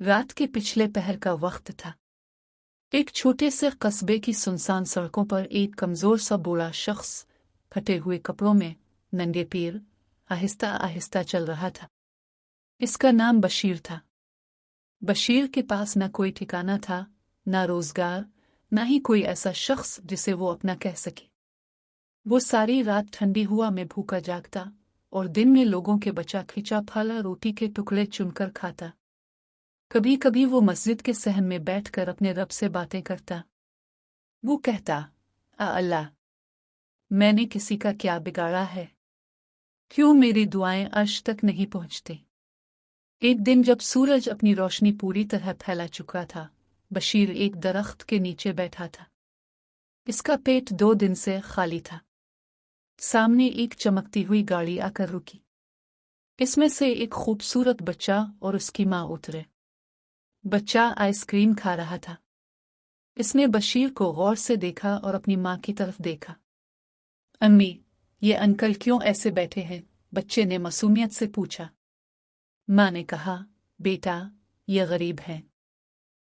रात के पिछले पहर का वक्त था। एक छोटे से कस्बे की सुनसान सड़कों पर एक कमजोर सा बूढ़ा शख्स फटे हुए कपड़ों में नंगे पैर आहिस्ता आहिस्ता चल रहा था। इसका नाम बशीर था। बशीर के पास न कोई ठिकाना था, न रोजगार, न ही कोई ऐसा शख्स जिसे वो अपना कह सके। वो सारी रात ठंडी हुआ में भूखा जागता और दिन में लोगों के बचा खिंचा फल रोटी के टुकड़े चुनकर खाता। कभी कभी वो मस्जिद के सहन में बैठकर अपने रब से बातें करता। वो कहता, अल्लाह, मैंने किसी का क्या बिगाड़ा है? क्यों मेरी दुआएं अर्श तक नहीं पहुंचती? एक दिन जब सूरज अपनी रोशनी पूरी तरह फैला चुका था, बशीर एक दरख्त के नीचे बैठा था। इसका पेट 2 दिन से खाली था। सामने एक चमकती हुई गाड़ी आकर रुकी। इसमें से एक खूबसूरत बच्चा और उसकी माँ उतरे। बच्चा आइसक्रीम खा रहा था। इसने बशीर को गौर से देखा और अपनी माँ की तरफ देखा। अम्मी, ये अंकल क्यों ऐसे बैठे हैं? बच्चे ने मासूमियत से पूछा। माँ ने कहा, बेटा, ये गरीब हैं,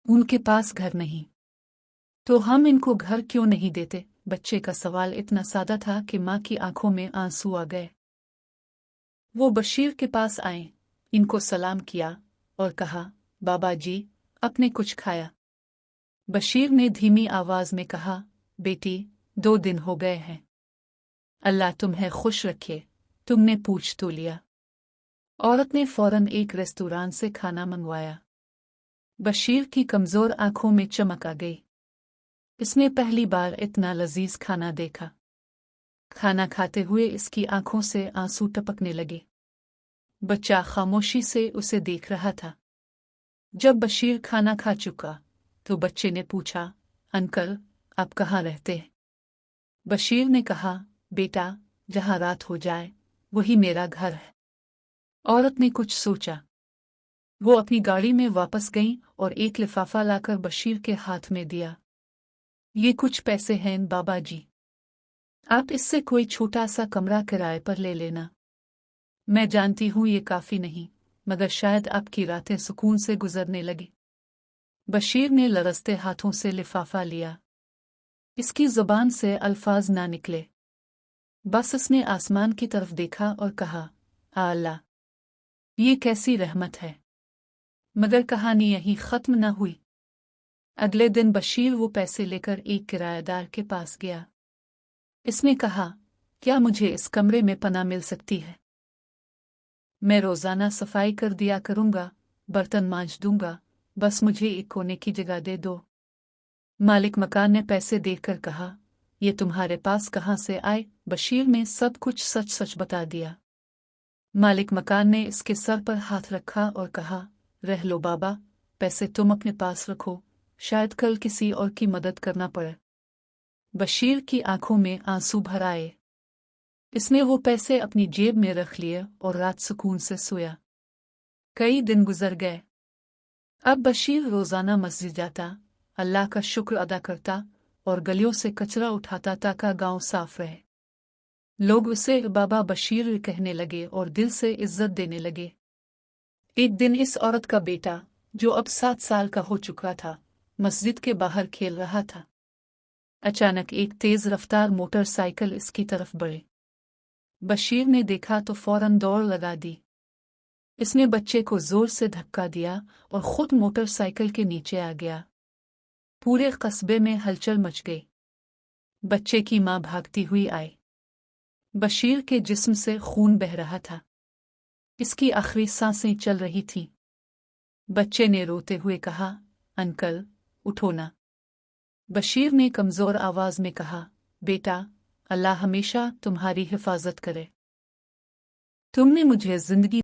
उनके पास घर नहीं, तो हम इनको घर क्यों नहीं देते? बच्चे का सवाल इतना सादा था कि माँ की आंखों में आंसू आ गए। वो बशीर के पास आए, इनको सलाम किया और कहा, बाबा जी, आपने कुछ खाया? बशीर ने धीमी आवाज में कहा, बेटी, 2 दिन हो गए हैं। अल्लाह तुम्हें खुश रखे, तुमने पूछ तो लिया। औरत ने फौरन एक रेस्तोरां से खाना मंगवाया। बशीर की कमजोर आंखों में चमक आ गई। इसने पहली बार इतना लजीज खाना देखा। खाना खाते हुए इसकी आंखों से आंसू टपकने लगे। बच्चा खामोशी से उसे देख रहा था। जब बशीर खाना खा चुका तो बच्चे ने पूछा, अंकल, आप कहाँ रहते हैं? बशीर ने कहा, बेटा, जहाँ रात हो जाए वही मेरा घर है। औरत ने कुछ सोचा। वो अपनी गाड़ी में वापस गई और एक लिफाफा लाकर बशीर के हाथ में दिया। ये कुछ पैसे हैं बाबा जी, आप इससे कोई छोटा सा कमरा किराए पर ले लेना। मैं जानती हूँ ये काफी नहीं, मगर शायद आपकी रातें सुकून से गुजरने लगी। बशीर ने लरसते हाथों से लिफाफा लिया। इसकी जुबान से अल्फाज ना निकले, बस उसने आसमान की तरफ देखा और कहा, अल्लाह, ये कैसी रहमत है। मगर कहानी यहीं खत्म न हुई। अगले दिन बशीर वो पैसे लेकर एक किराएदार के पास गया। इसने कहा, क्या मुझे इस कमरे में पनाह मिल सकती है? मैं रोजाना सफाई कर दिया करूंगा, बर्तन मांज दूंगा, बस मुझे एक कोने की जगह दे दो। मालिक मकान ने पैसे देकर कहा, ये तुम्हारे पास कहाँ से आए? बशीर ने सब कुछ सच सच बता दिया। मालिक मकान ने इसके सर पर हाथ रखा और कहा, रह लो बाबा, पैसे तुम अपने पास रखो, शायद कल किसी और की मदद करना पड़े। बशीर की आंखों में आंसू भर आए। इसने वो पैसे अपनी जेब में रख लिए और रात सुकून से सोया। कई दिन गुजर गए। अब बशीर रोजाना मस्जिद जाता, अल्लाह का शुक्र अदा करता और गलियों से कचरा उठाता ताकि गांव साफ रहे। लोग उसे बाबा बशीर कहने लगे और दिल से इज्जत देने लगे। एक दिन इस औरत का बेटा, जो अब 7 साल का हो चुका था, मस्जिद के बाहर खेल रहा था। अचानक एक तेज रफ्तार मोटरसाइकिल इसकी तरफ बढ़े। बशीर ने देखा तो फौरन दौड़ लगा दी। इसने बच्चे को जोर से धक्का दिया और खुद मोटरसाइकिल के नीचे आ गया। पूरे कस्बे में हलचल मच गई। बच्चे की मां भागती हुई आई। बशीर के जिस्म से खून बह रहा था। इसकी आखिरी सांसें चल रही थीं। बच्चे ने रोते हुए कहा, अंकल, उठो ना। बशीर ने कमजोर आवाज में कहा, बेटा, अल्लाह हमेशा तुम्हारी हिफाजत करे। तुमने मुझे जिंदगी